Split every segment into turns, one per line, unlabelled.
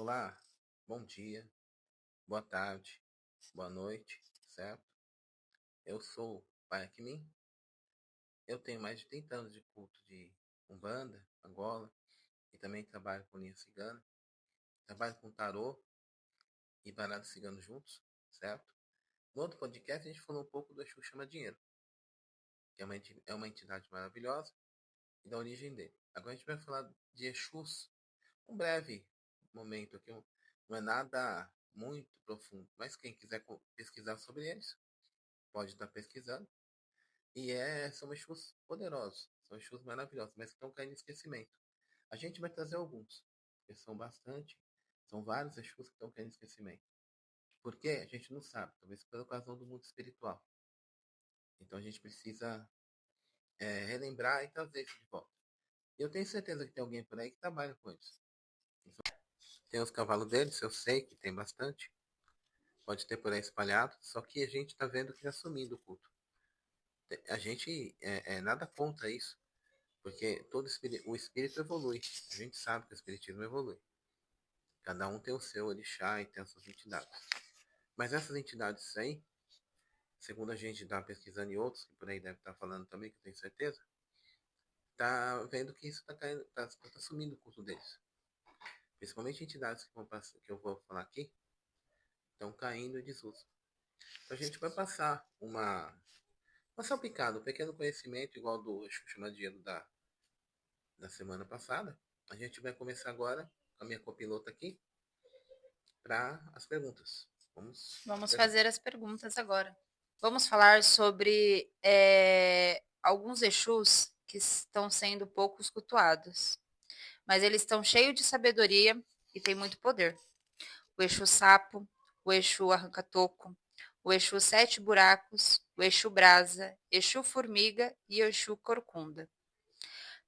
Olá, bom dia, boa tarde, boa noite, certo? Eu sou o Pai Akmin, eu tenho mais de 30 anos de culto de Umbanda, Angola, e também trabalho com linha cigana, trabalho com tarô e baralho cigano juntos, certo? No outro podcast a gente falou um pouco do Exu Chama Dinheiro, que é uma entidade maravilhosa e da origem dele. Agora a gente vai falar de Exus, um breve momento aqui, não é nada muito profundo, mas quem quiser pesquisar sobre eles, pode estar pesquisando. São Exus poderosos, são Exus maravilhosos, mas que estão caindo em esquecimento. A gente vai trazer alguns, porque são vários Exus que estão caindo em esquecimento. Por quê? A gente não sabe, talvez pela ocasião do mundo espiritual. Então a gente precisa relembrar e trazer isso de volta. E eu tenho certeza que tem alguém por aí que trabalha com isso. Tem os cavalos deles, eu sei que tem bastante. Pode ter por aí espalhado, só que a gente está vendo que está sumindo o culto. A gente nada contra isso. Porque o espírito evolui. A gente sabe que o espiritismo evolui. Cada um tem o seu orixá e tem as suas entidades. Mas essas entidades aí, segundo a gente está pesquisando e outros que por aí devem estar falando também, que eu tenho certeza, tá vendo que isso está caindo, tá sumindo o curso deles. Principalmente entidades que eu vou falar aqui, estão caindo em desuso. Então a gente vai passar uma salpicada, um pequeno conhecimento igual do Xuxumadinho da semana passada. A gente vai começar agora com a minha copilota aqui para as perguntas.
Vamos fazer as perguntas agora. Vamos falar sobre alguns Exus que estão sendo poucos cultuados, mas eles estão cheios de sabedoria e têm muito poder. O Exu Sapo, o Exu Arranca-Toco, o Exu Sete Buracos, o Exu Brasa, Exu Formiga e o Exu Corcunda.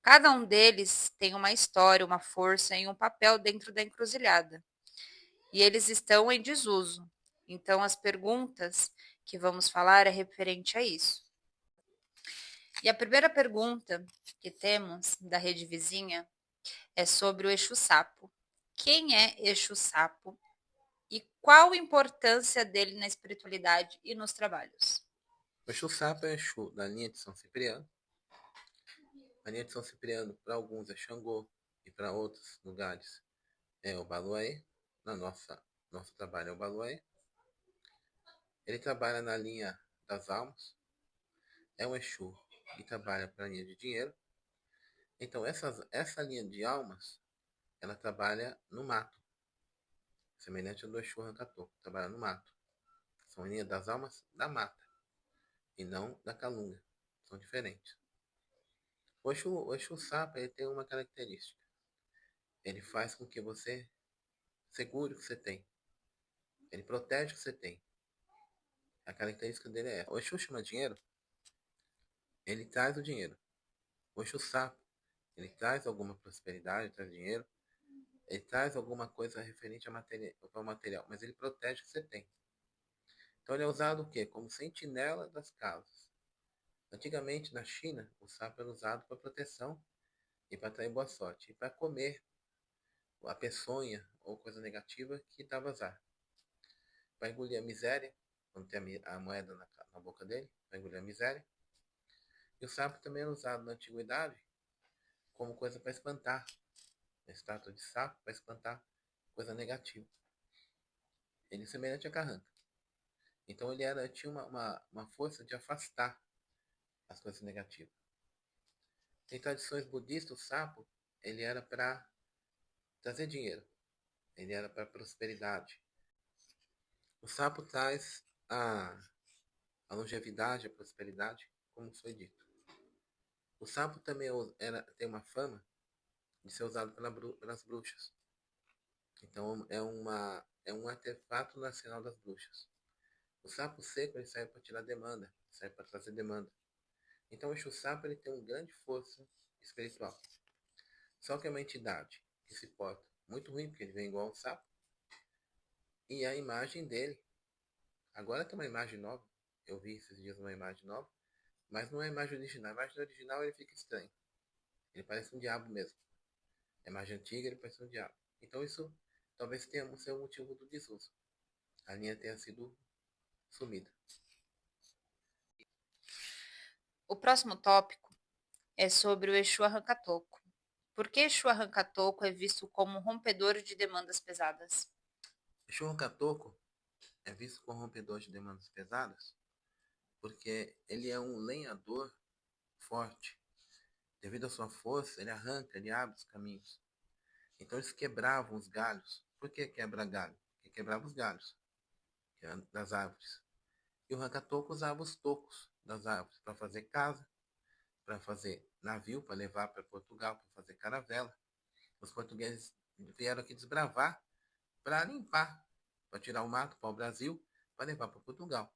Cada um deles tem uma história, uma força e um papel dentro da encruzilhada. E eles estão em desuso. Então, as perguntas que vamos falar é referente a isso. E a primeira pergunta que temos da rede vizinha é sobre o Exu Sapo. Quem é Exu Sapo e qual a importância dele na espiritualidade e nos trabalhos?
O Exu Sapo é o Exu da linha de São Cipriano. A linha de São Cipriano, para alguns, é Xangô e para outros lugares é o Baluaê. Nosso trabalho é o Baluaê. Ele trabalha na linha das almas. É um Exu que trabalha para a linha de dinheiro. Então, essa linha de almas, ela trabalha no mato. Semelhante ao do Exu Rancatô, trabalha no mato. São a linha das almas da mata e não da calunga. São diferentes. O Exu Sapa ele tem uma característica. Ele faz com que você segure o que você tem. Ele protege o que você tem. A característica dele é essa. O Exu chama dinheiro, ele traz o dinheiro. O Exu Sapo, ele traz alguma prosperidade, traz dinheiro. Ele traz alguma coisa referente ao material, mas ele protege o que você tem. Então ele é usado o quê? Como sentinela das casas. Antigamente, na China, o sapo era usado para proteção e para atrair boa sorte. E para comer a peçonha ou coisa negativa que dava azar. Para engolir a miséria, quando tem a moeda na boca dele, para engolir a miséria. E o sapo também era usado na antiguidade como coisa para espantar. A estátua de sapo para espantar coisa negativa. Ele é semelhante a carranca. Então tinha uma força de afastar as coisas negativas. Em tradições budistas, o sapo ele era para trazer dinheiro. Ele era para prosperidade. O sapo traz a longevidade, a prosperidade, como foi dito. O sapo também tem uma fama de ser usado pelas bruxas. Então é um artefato nacional das bruxas. O sapo seco ele serve para tirar demanda, serve para trazer demanda. Então o Exu Sapo ele tem uma grande força espiritual. Só que é uma entidade que se porta muito ruim, porque ele vem igual um sapo. E a imagem dele, agora tem uma imagem nova. Eu vi esses dias uma imagem nova, mas não é a imagem original. A imagem original ele fica estranho. Ele parece um diabo mesmo. A imagem antiga ele parece um diabo. Então isso talvez tenha sido o motivo do desuso. A linha tenha sido sumida.
O próximo tópico é sobre o Exu Arranca-Toco. Por que Exu Arranca-Toco é visto como um rompedor de demandas pesadas?
Exu Arranca-Toco é visto como rompedor de demandas pesadas porque ele é um lenhador forte. Devido à sua força, ele arranca, ele abre os caminhos. Então eles quebravam os galhos. Por que quebra galho? Porque quebrava os galhos das árvores. E o Arranca-Toco usava os tocos das árvores para fazer casa, para fazer navio, para levar para Portugal, para fazer caravela. Os portugueses vieram aqui desbravar para limpar, para tirar o mato para o Brasil, para levar para Portugal.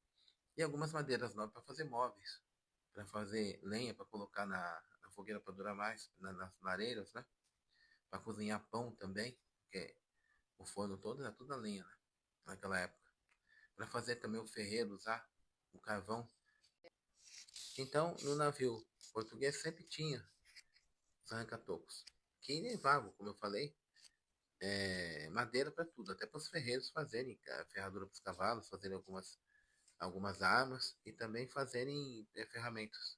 E algumas madeiras novas para fazer móveis, para fazer lenha, para colocar na fogueira para durar mais, nas lareiras, né? Para cozinhar pão também, porque o forno todo era tudo a lenha, né? Naquela época. Para fazer também o ferreiro usar o carvão. Então, no navio português sempre tinha os arranca-tocos, que levavam, como eu falei, madeira para tudo, até para os ferreiros fazerem ferradura para os cavalos, fazerem algumas armas e também fazerem ferramentas.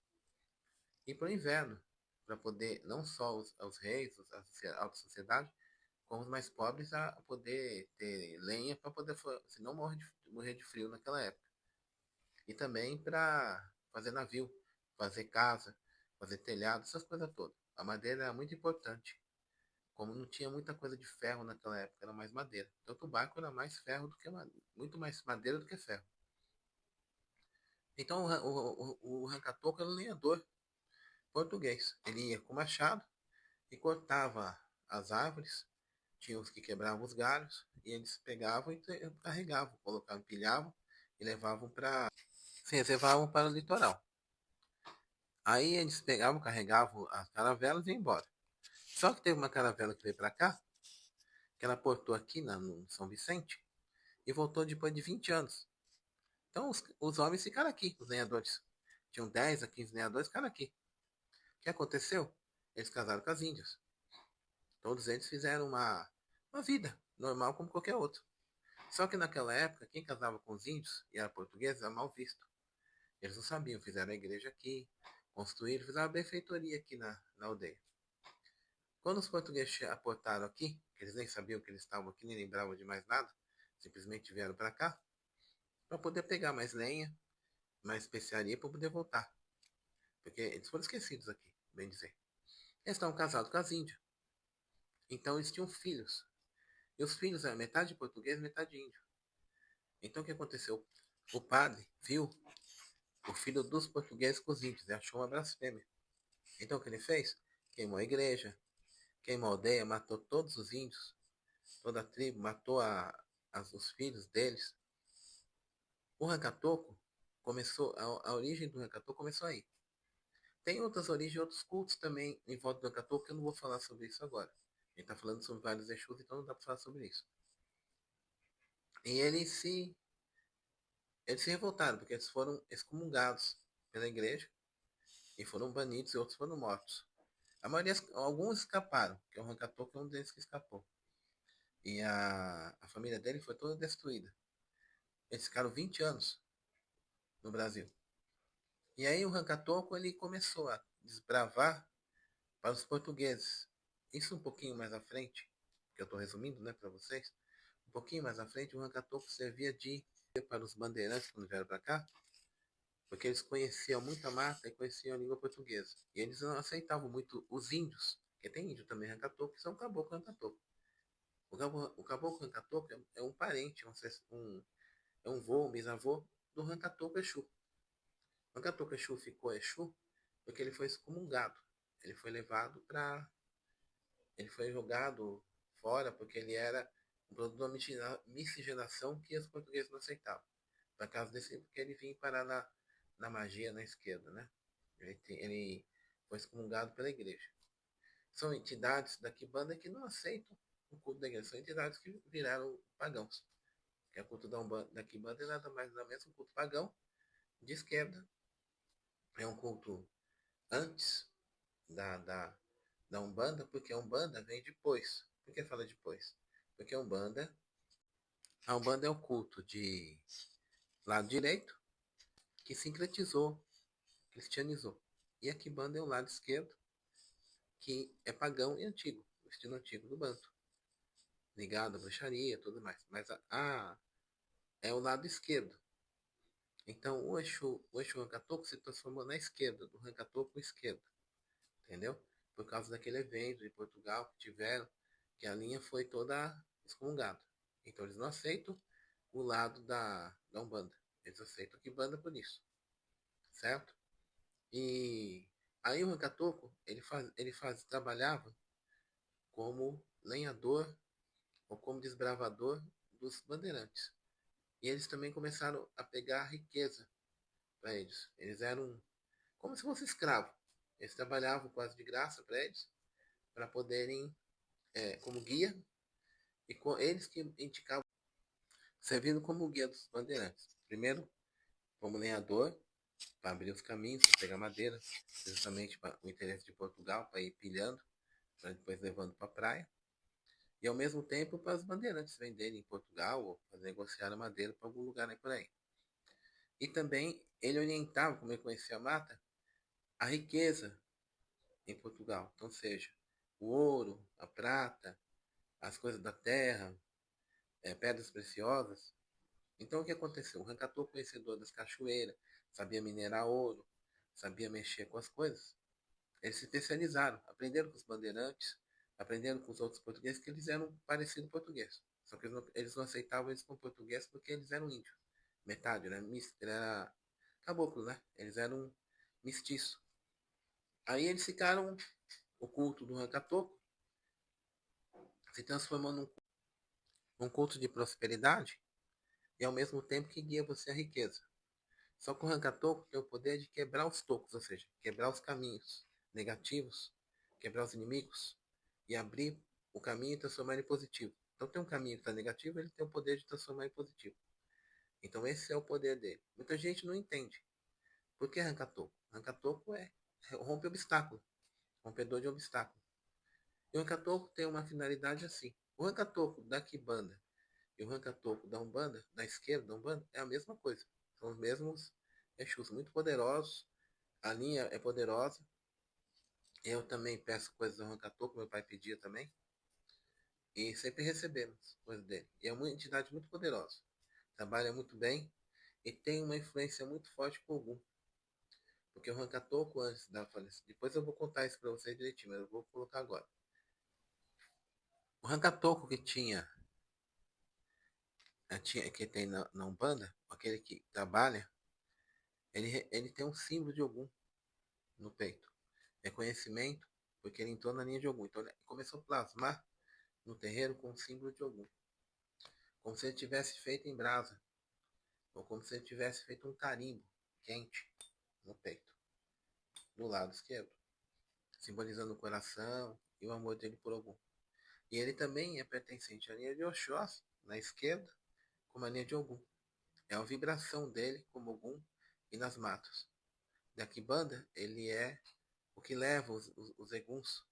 E para o inverno, para poder, não só os reis, a alta sociedade, como os mais pobres, a poder ter lenha para poder, se não morrer de frio naquela época. E também para fazer navio, fazer casa, fazer telhado, essas coisas todas. A madeira era muito importante. Como não tinha muita coisa de ferro naquela época, era mais madeira. Tanto o barco era mais ferro do que muito mais madeira do que ferro. Então o Ranca-Toco era um lenhador português. Ele ia com machado e cortava as árvores. Tinha os que quebravam os galhos e eles pegavam e carregavam, colocavam, empilhavam e levavam para se reservavam para o litoral. Aí eles pegavam, carregavam as caravelas e iam embora. Só que teve uma caravela que veio para cá, que ela portou aqui no São Vicente e voltou depois de 20 anos. Então os homens ficaram aqui, os lenhadores. Tinham 10 a 15 lenhadores, ficaram aqui. O que aconteceu? Eles casaram com as índias. Todos eles fizeram uma vida normal como qualquer outro. Só que naquela época, quem casava com os índios e era português era mal visto. Eles não sabiam, fizeram a igreja aqui, construíram, fizeram a benfeitoria aqui na aldeia. Quando os portugueses aportaram aqui, que eles nem sabiam que eles estavam aqui, nem lembravam de mais nada, simplesmente vieram para cá, para poder pegar mais lenha, mais especiaria para poder voltar. Porque eles foram esquecidos aqui, bem dizer. Eles estavam casados com as índias. Então eles tinham filhos. E os filhos eram metade português, metade índio. Então o que aconteceu? O padre viu o filho dos portugueses com os índios e achou uma blasfêmia. Então o que ele fez? Queimou a igreja, queimou a aldeia, matou todos os índios, toda a tribo, matou os filhos deles. O Ranca-Toco começou, a origem do Ranca-Toco começou aí. Tem outras origens, outros cultos também em volta do Ranca-Toco, que eu não vou falar sobre isso agora. A gente está falando sobre vários Exus, então não dá para falar sobre isso. E eles se revoltaram, porque eles foram excomungados pela igreja e foram banidos e outros foram mortos. Alguns escaparam, que o Ranca-Toco é um deles que escapou. E a família dele foi toda destruída. Eles ficaram 20 anos no Brasil. E aí o Ranca-Toco ele começou a desbravar para os portugueses. Isso um pouquinho mais à frente, que eu estou resumindo, né, para vocês. Um pouquinho mais à frente, o Ranca-Toco servia de para os bandeirantes quando vieram para cá, porque eles conheciam muita mata e conheciam a língua portuguesa. E eles não aceitavam muito os índios, porque tem índio também Ranca-Toco, que são caboclo Ranca-Toco. O caboclo Ranca-Toco é um parente, é um vô, um bisavô do Ranca-Toco Exu. O Ranca-Toco Exu ficou Exu porque ele foi excomungado. Ele foi levado para... Ele foi jogado fora porque ele era um produto de uma miscigenação que os portugueses não aceitavam. Por causa desse, porque ele vinha parar na magia na esquerda, né? Ele foi excomungado pela igreja. São entidades da Quimbanda que não aceitam o culto da igreja. São entidades que viraram pagãos. Que é o culto da Quimbanda é nada mais nada menos um culto pagão de esquerda. É um culto antes da Umbanda, porque a Umbanda vem depois. Por que fala depois? Porque a Umbanda é o culto de lado direito que sincretizou, cristianizou. E a Quimbanda é o lado esquerdo, que é pagão e antigo, o estilo antigo do Banto, ligado à bruxaria e tudo mais. Mas é o lado esquerdo. Então o Exu Rancatoco se transformou na esquerda, do Rancatoco esquerdo, entendeu? Por causa daquele evento de Portugal que tiveram, que a linha foi toda excomungada. Então eles não aceitam o lado da Umbanda. Eles aceitam a Quimbanda por isso, certo? E aí o Rancatoco, trabalhava como lenhador ou como desbravador dos bandeirantes. E eles também começaram a pegar riqueza para eles. Eles eram como se fosse escravo. Eles trabalhavam quase de graça para eles, para poderem, como guia, e com eles que indicavam, servindo como guia dos bandeirantes. Primeiro, como lenhador, para abrir os caminhos, para pegar madeira, justamente para o interesse de Portugal, para ir pilhando, para depois levando para a praia. E ao mesmo tempo para os bandeirantes venderem em Portugal ou para negociar a madeira para algum lugar por aí. E também ele orientava, como ele conhecia a mata, a riqueza em Portugal. Então, seja o ouro, a prata, as coisas da terra, pedras preciosas. Então, o que aconteceu? O Rancator, conhecedor das cachoeiras, sabia minerar ouro, sabia mexer com as coisas. Eles se especializaram, aprenderam com os bandeirantes, aprenderam com os outros portugueses que eles eram parecidos português. Só que eles não aceitavam eles como português porque eles eram índios. Metade, né? Era caboclo, né? Eles eram mestiços. Aí eles ficaram, o culto do Rancatoco se transformou num culto de prosperidade e ao mesmo tempo que guia você à riqueza. Só que o Rancatoco tem o poder de quebrar os tocos, ou seja, quebrar os caminhos negativos, quebrar os inimigos e abrir o caminho e transformar ele em positivo. Então tem um caminho que está negativo, ele tem o poder de transformar em positivo. Então esse é o poder dele. Muita gente não entende. Por que Rancatoco? Rancatoco é rompe obstáculo, rompedor de obstáculo. E o Rancatoco tem uma finalidade assim. O Rancatoco da Quimbanda e o Rancatoco da Umbanda, da esquerda da Umbanda, é a mesma coisa. São os mesmos Exus, muito poderosos. A linha é poderosa. Eu também peço coisas ao Rancatoco, meu pai pedia também. E sempre recebemos coisas dele. E é uma entidade muito poderosa. Trabalha muito bem e tem uma influência muito forte com o Ogum. Porque o Rancatoco, antes da falecimento, depois eu vou contar isso para vocês direitinho, mas eu vou colocar agora. O Rancatoco que tem na Umbanda, aquele que trabalha, ele tem um símbolo de Ogum no peito. É conhecimento, porque ele entrou na linha de Ogum. Então ele começou a plasmar no terreiro com o símbolo de Ogum. Como se ele tivesse feito em brasa. Ou como se ele tivesse feito um carimbo quente no peito, do lado esquerdo. Simbolizando o coração e o amor dele por Ogum. E ele também é pertencente à linha de Oxóssi, na esquerda, como a linha de Ogum. É a vibração dele como Ogum e nas matas. Da Quimbanda, ele é o que leva os eguns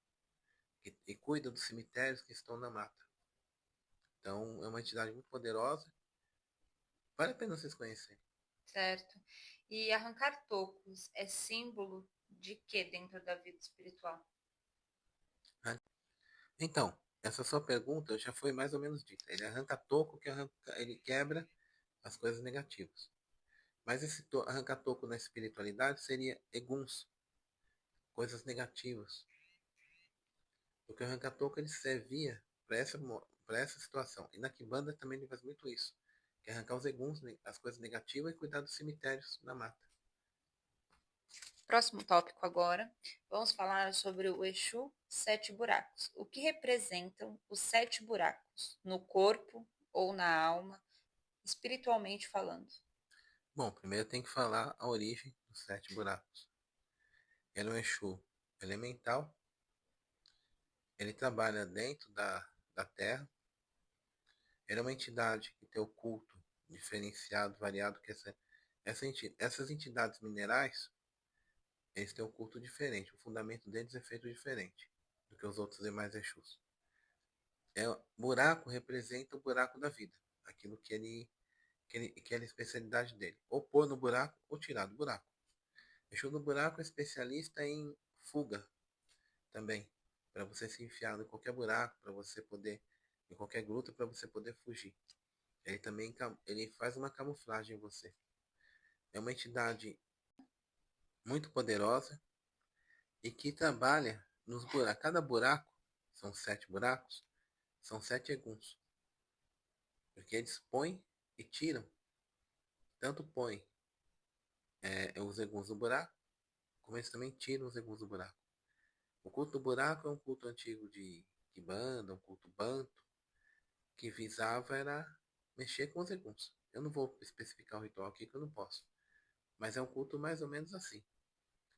e cuida dos cemitérios que estão na mata. Então, é uma entidade muito poderosa. Vale a pena vocês conhecerem.
Certo. E arrancar tocos é símbolo de que dentro da vida espiritual?
Então, essa sua pergunta já foi mais ou menos dita. Ele arranca toco, ele quebra as coisas negativas. Mas esse arrancar toco na espiritualidade seria eguns, coisas negativas. Porque o arrancar toco ele servia para essa situação. E na Quimbanda também ele faz muito isso. Que é arrancar os eguns, as coisas negativas e cuidar dos cemitérios na mata.
Próximo tópico agora, vamos falar sobre o Exu Sete Buracos. O que representam os sete buracos no corpo ou na alma, espiritualmente falando?
Bom, primeiro tem que falar a origem dos sete buracos. Ele é um Exu elemental. Ele trabalha dentro da Terra. Ele é uma entidade que tem o culto diferenciado, variado, que essas entidades minerais, eles têm um culto diferente. O fundamento deles é feito diferente do que os outros demais Exus. Buraco representa o buraco da vida, aquilo que é a especialidade dele. Ou pôr no buraco ou tirar do buraco. Exu do buraco é especialista em fuga também, para você se enfiar em qualquer buraco, para você poder, em qualquer gruta, para você poder fugir. Ele também ele faz uma camuflagem em você. É uma entidade muito poderosa e que trabalha nos buracos. Cada buraco, são 7 buracos, são 7 eguns. Porque eles põem e tiram. Tanto põem os eguns do buraco, como eles também tiram os eguns do buraco. O culto do buraco é um culto antigo de Kibanda, um culto banto, que visava era mexer com os eguns. Eu não vou especificar o ritual aqui que eu não posso. Mas é um culto mais ou menos assim.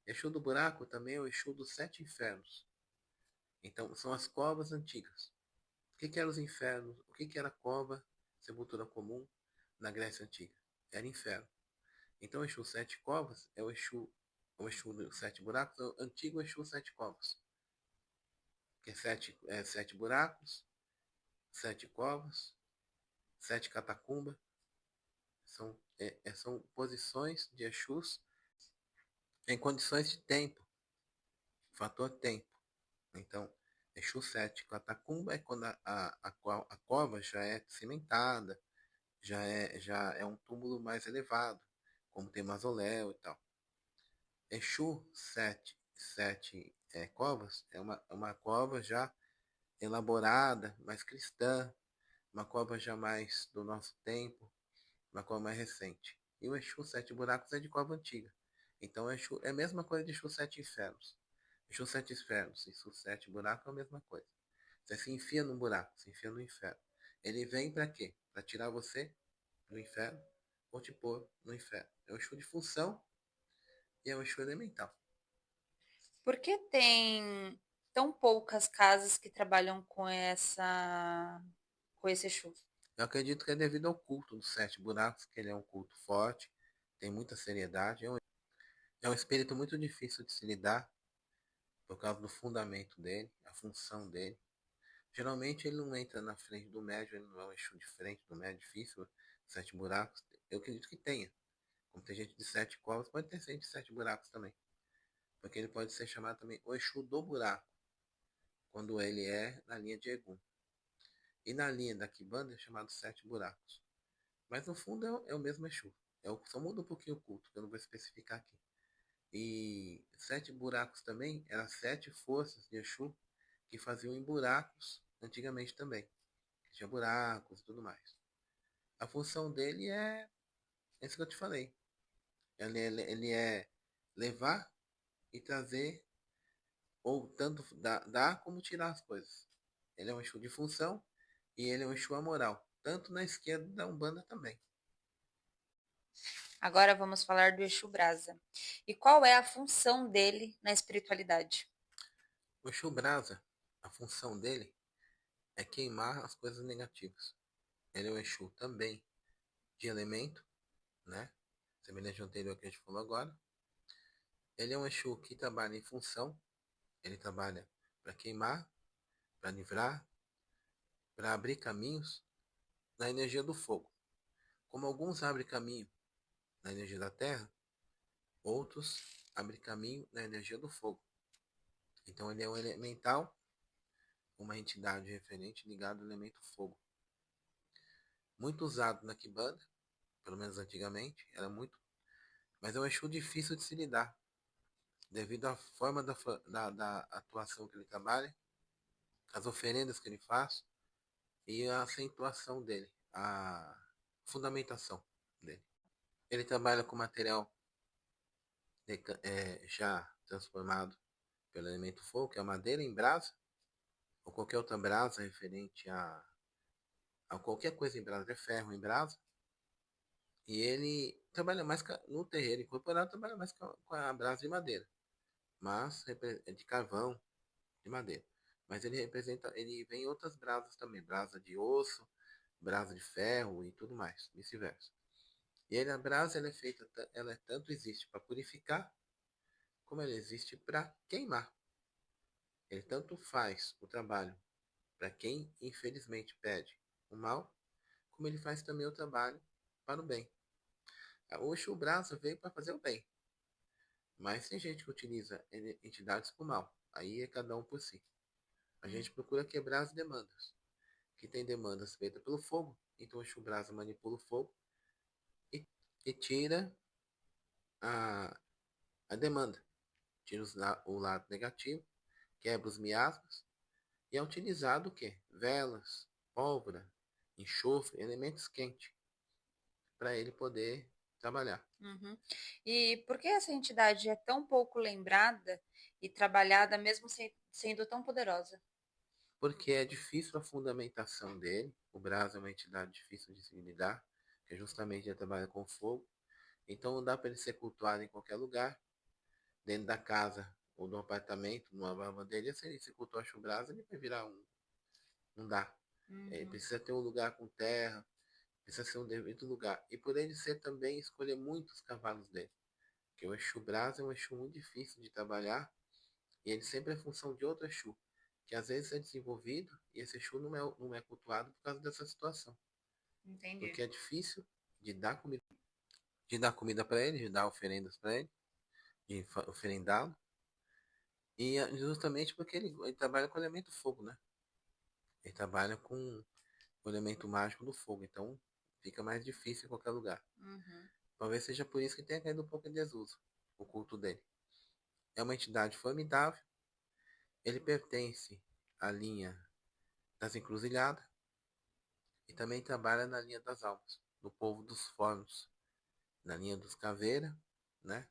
Exu do buraco também é o Exu dos 7 infernos. Então, são as covas antigas. O que eram os infernos? O que era cova, sepultura comum na Grécia Antiga? Era inferno. Então, o Exu 7 covas é o Exu dos 7 buracos, é o antigo Exu 7 covas. Que é 7 buracos, 7 covas, 7 catacumbas. São posições de Exus em condições de tempo, fator tempo. Então, Exu 7 catacumba é quando a cova já é cimentada, já é um túmulo mais elevado, como tem mausoléu e tal. Exu 7 covas é uma cova já elaborada, mais cristã, uma cova já mais do nosso tempo, uma cova mais recente. E o Exu 7 buracos é de cova antiga. Então Exu é a mesma coisa de Exu 7 infernos. Exu 7 infernos e Exu 7 buracos é a mesma coisa. Você se enfia num buraco, se enfia no inferno. Ele vem para quê? Para tirar você do inferno ou te pôr no inferno. É o Exu de função e é o Exu elemental.
Por que tem tão poucas casas que trabalham com esse Exu?
Eu acredito que é devido ao culto dos 7 buracos, que ele é um culto forte, tem muita seriedade, é um espírito muito difícil de se lidar por causa do fundamento dele, a função dele. Geralmente ele não entra na frente do médium, ele não é um Exu de frente do médium, difícil, 7 buracos. Eu acredito que tenha. Como tem gente de 7 covas, pode ter gente de 7 buracos também. Porque ele pode ser chamado também o Exu do buraco, quando ele é na linha de Egum. E na linha da Kibanda é chamado 7 buracos. Mas no fundo é o mesmo Exu. Só muda um pouquinho o culto, que eu não vou especificar aqui. E 7 buracos também eram 7 forças de Exu que faziam em buracos antigamente também. Tinha buracos e tudo mais. A função dele é isso que eu te falei. Ele é levar e trazer, ou tanto dar como tirar as coisas. Ele é um Exu de função e ele é um Exu amoral. Tanto na esquerda da Umbanda também.
Agora vamos falar do Exu Brasa. E qual é a função dele na espiritualidade?
O Exu Brasa, a função dele é queimar as coisas negativas. Ele é um Exu também de elemento, né? Semelhante ao anterior que a gente falou agora. Ele é um Exu que trabalha em função. Ele trabalha para queimar, para livrar, para abrir caminhos na energia do fogo. Como alguns abrem caminho na energia da terra, outros abrem caminho na energia do fogo. Então ele é um elemental, uma entidade referente ligada ao elemento fogo. Muito usado na Kibanda, pelo menos antigamente, era muito, mas é um Exu difícil de se lidar, devido à forma da atuação que ele trabalha, as oferendas que ele faz e a acentuação dele, a fundamentação dele. Ele trabalha com material já transformado pelo elemento fogo, que é a madeira em brasa, ou qualquer outra brasa referente a qualquer coisa em brasa, é ferro em brasa. E ele trabalha mais no terreiro incorporado, trabalha mais com a brasa de madeira, mas é de carvão, de madeira. Mas ele vem em outras brasas também, brasa de osso, brasa de ferro e tudo mais, vice-versa. E a brasa ela é feita, tanto existe para purificar, como ela existe para queimar. Ele tanto faz o trabalho para quem infelizmente pede o mal, como ele faz também o trabalho para o bem. O Exu Brasa veio para fazer o bem, mas tem gente que utiliza entidades para o mal. Aí é cada um por si. A gente procura quebrar as demandas. Que tem demandas feitas pelo fogo, então o Exu Brasa manipula o fogo e, e tira a, a demanda. Tira o lado negativo, quebra os miasmas e é utilizado o quê? Velas, pólvora, enxofre, elementos quentes para ele poder trabalhar.
Uhum. E por que essa entidade é tão pouco lembrada e trabalhada, mesmo sendo tão poderosa?
Porque é difícil a fundamentação dele. O Brás é uma entidade difícil de se lidar, que justamente ele trabalha com fogo. Então não dá para ele ser cultuado em qualquer lugar, dentro da casa ou do apartamento, numa lavanderia. Se ele se cultuar o Brás, ele vai virar um. Não dá. Ele
Uhum.
precisa ter um lugar com terra, precisa ser um devido lugar. E por ele ser também escolher muitos cavalos dele. Porque o Exu Brás é um Exu muito difícil de trabalhar e ele sempre é função de outro Exu, que às vezes é desenvolvido e esse Exu não é cultuado por causa dessa situação.
Entendi.
Porque é difícil de dar comida para ele, de dar oferendas para ele, de oferendá-lo. E justamente porque ele trabalha com o elemento fogo, né? Ele trabalha com o elemento mágico do fogo, então fica mais difícil em qualquer lugar.
Uhum.
Talvez seja por isso que tenha caído um pouco em desuso o culto dele. É uma entidade formidável, ele pertence à linha das encruzilhadas e também trabalha na linha das almas, do povo dos fornos, na linha dos caveira, né?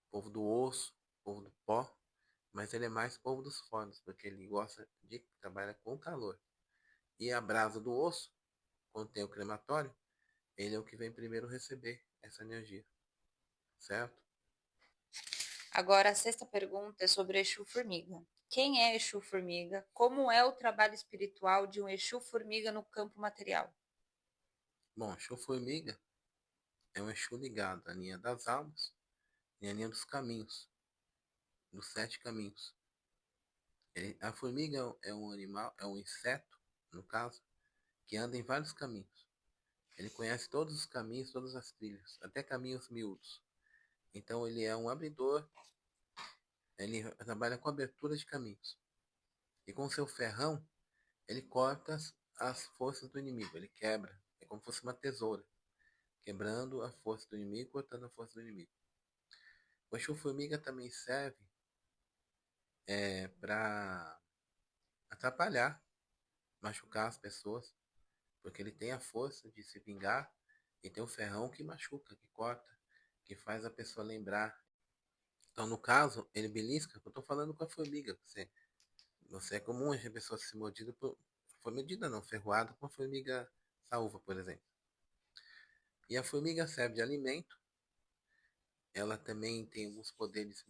Povo do osso, povo do pó, mas ele é mais povo dos fornos, porque ele gosta de trabalhar com calor. E a brasa do osso, quando tem o crematório, ele é o que vem primeiro receber essa energia, certo?
Agora, a sexta pergunta é sobre Exu Formiga. Quem é Exu Formiga? Como é o trabalho espiritual de um Exu Formiga no campo material?
Bom, Exu Formiga é um Exu ligado à linha das almas e à linha dos caminhos, dos 7 caminhos. A formiga é um animal, é um inseto, no caso, que anda em vários caminhos. Ele conhece todos os caminhos, todas as trilhas, até caminhos miúdos. Então ele é um abridor, ele trabalha com abertura de caminhos. E com seu ferrão, ele corta as forças do inimigo, ele quebra. É como se fosse uma tesoura, quebrando a força do inimigo, cortando a força do inimigo. O Exu Formiga também serve para atrapalhar, machucar as pessoas, porque ele tem a força de se vingar e tem o ferrão que machuca, que corta, que faz a pessoa lembrar. Então, no caso, ele belisca, eu estou falando com a formiga. Você é comum a pessoa se mordida por. Foi mordida não, ferroada com a formiga saúva, por exemplo. E a formiga serve de alimento. Ela também tem alguns poderes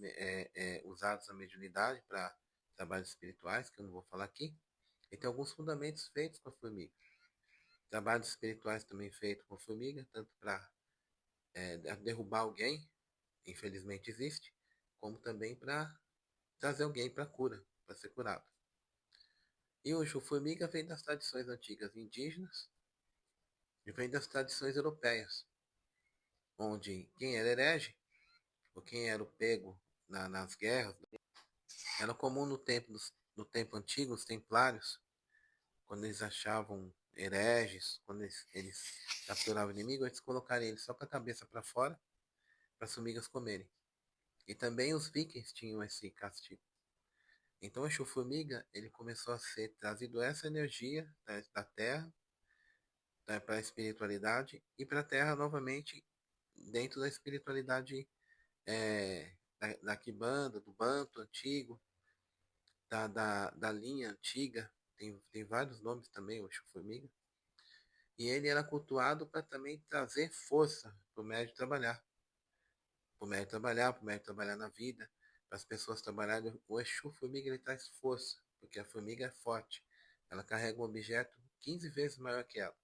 usados na mediunidade para trabalhos espirituais, que eu não vou falar aqui. E tem alguns fundamentos feitos com a formiga. Trabalhos espirituais também feitos com a formiga, tanto para derrubar alguém, infelizmente existe, como também para trazer alguém para cura, para ser curado. E hoje o formiga vem das tradições antigas indígenas e vem das tradições europeias, onde quem era herege, ou quem era o pego nas guerras, era comum no tempo antigo, os templários, quando eles achavam hereges, quando eles capturavam o inimigo, eles colocaram ele só com a cabeça para fora, para as formigas comerem. E também os vikings tinham esse castigo. Então o Exu-Formiga, ele começou a ser trazido essa energia da Terra para a espiritualidade e para a Terra novamente dentro da espiritualidade da Kibanda, do Banto antigo, da linha antiga, tem vários nomes também, o Exu-Formiga. E ele era cultuado para também trazer força para o médium trabalhar. Para o médium trabalhar na vida, para as pessoas trabalharem. O Exu-Formiga ele traz força, porque a formiga é forte. Ela carrega um objeto 15 vezes maior que ela.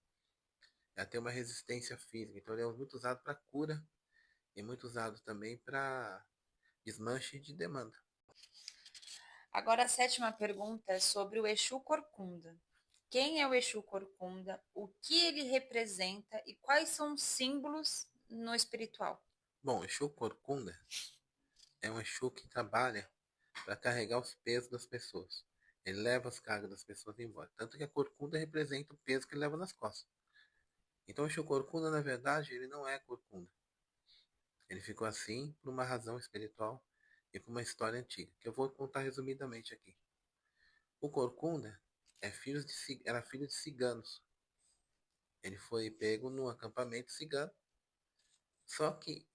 Ela tem uma resistência física, então ele é muito usado para cura e muito usado também para desmanche de demanda.
Agora, a sétima pergunta é sobre o Exu Corcunda. quem é o Exu Corcunda, o que ele representa e quais são os símbolos no espiritual.
Bom, Exu Corcunda é um Exu que trabalha para carregar os pesos das pessoas. Ele leva as cargas das pessoas embora. Tanto que a corcunda representa o peso que ele leva nas costas. Então o Exu Corcunda, na verdade, ele não é corcunda. Ele ficou assim por uma razão espiritual e por uma história antiga, que eu vou contar resumidamente aqui. O Corcunda era filho de ciganos. Ele foi pego num acampamento cigano, só que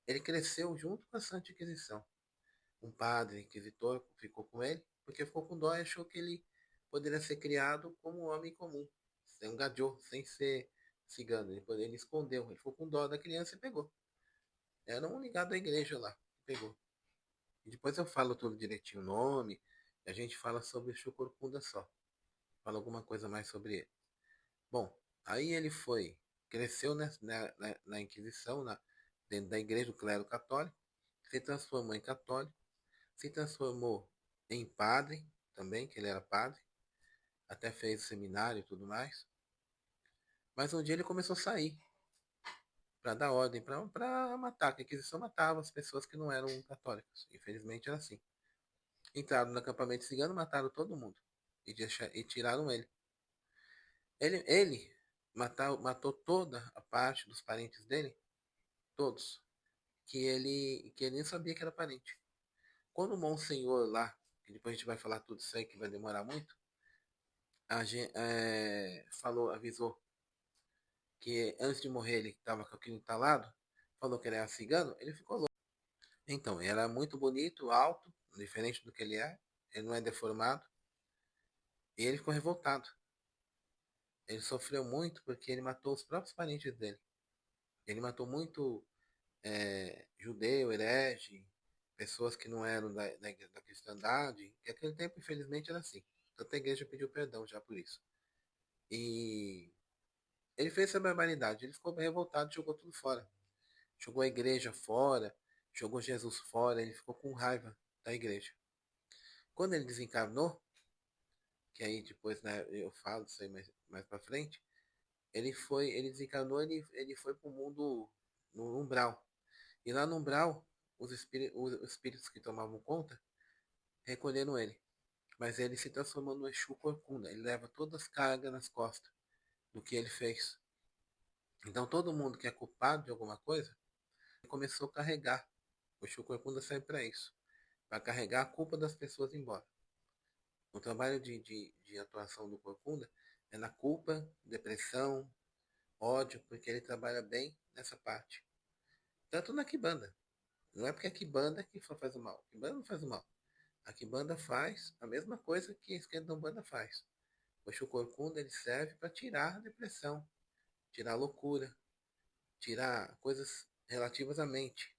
ele cresceu junto com a Santa Inquisição. Um padre inquisitor ficou com ele, porque ficou com dó e achou que ele poderia ser criado como um homem comum, sem um gajo, sem ser cigano. Ele escondeu, ele ficou com dó da criança e pegou. Era um ligado à igreja lá, pegou. E depois eu falo tudo direitinho, o nome, e a gente fala sobre o Chucorcunda só. Fala alguma coisa mais sobre ele. Bom, aí ele cresceu na Inquisição, dentro da igreja do clero católico, se transformou em católico, se transformou em padre também, que ele era padre, até fez seminário e tudo mais. Mas um dia ele começou a sair para dar ordem, para matar, que a Inquisição matava as pessoas que não eram católicas. Infelizmente era assim. Entraram no acampamento cigano, mataram todo mundo e tiraram ele. Ele matou toda a parte dos parentes dele, todos, que ele nem sabia que era parente. Quando o Monsenhor lá, que depois a gente vai falar tudo isso aí, que vai demorar muito, avisou que antes de morrer ele estava com aquilo entalado, falou que ele era cigano, ele ficou louco. Então, ele era muito bonito, alto, diferente do que ele não é deformado, e ele ficou revoltado. Ele sofreu muito porque ele matou os próprios parentes dele. Ele matou muito judeu, herege, pessoas que não eram da cristandade, que naquele tempo, infelizmente, era assim. Tanta igreja pediu perdão já por isso. E ele fez essa barbaridade, ele ficou revoltado e jogou tudo fora. Jogou a igreja fora, jogou Jesus fora, ele ficou com raiva da igreja. Quando ele desencarnou, que aí depois, né, eu falo isso aí mais pra frente, ele desencarnou, ele foi pro mundo, no umbral. E lá no umbral, os espíritos que tomavam conta recolheram ele. Mas ele se transformou no Exu Corcunda. Ele leva todas as cargas nas costas do que ele fez. Então todo mundo que é culpado de alguma coisa começou a carregar. O Exu Corcunda serve para isso. Para carregar a culpa das pessoas embora. O trabalho de atuação do Corcunda é na culpa, depressão, ódio, porque ele trabalha bem nessa parte. Tanto na Kibanda. Não é porque a Kibanda que só faz o mal. A Kibanda não faz o mal. A Kibanda faz a mesma coisa que a esquerda Umbanda faz. O Exu Corcunda ele serve para tirar a depressão, tirar a loucura, tirar coisas relativas à mente.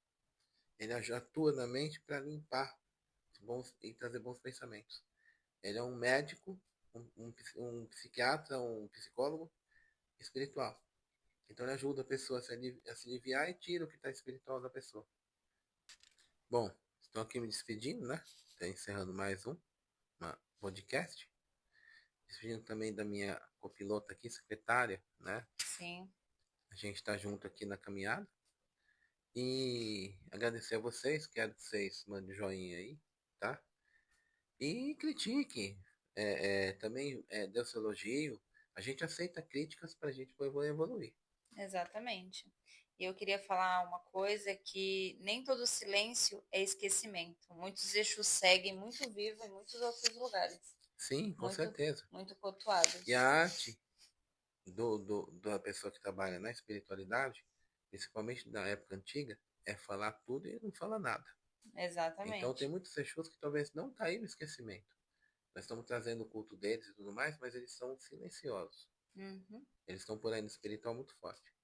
Ele atua na mente para limpar e trazer bons pensamentos. Ele é um médico, um psiquiatra, um psicólogo espiritual. Então ele ajuda a pessoa a se aliviar e tira o que está espiritual da pessoa. Bom, estou aqui me despedindo, né? Estou encerrando mais um podcast. Despedindo também da minha copilota aqui, secretária, né?
Sim.
A gente está junto aqui na caminhada. E agradecer a vocês, quero que vocês mandem joinha aí, tá? E critique. Também dê o seu elogio. A gente aceita críticas para a gente poder evoluir.
Exatamente. E eu queria falar uma coisa que nem todo silêncio é esquecimento. Muitos Exus seguem muito vivo em muitos outros lugares.
Sim, com certeza.
Muito cultuados.
E a arte da pessoa que trabalha na espiritualidade, principalmente da época antiga, é falar tudo e não falar nada.
Exatamente.
Então tem muitos Exus que talvez não caíram no esquecimento. Nós estamos trazendo o culto deles e tudo mais, mas eles são silenciosos.
Uhum.
Eles estão por aí no espiritual muito forte.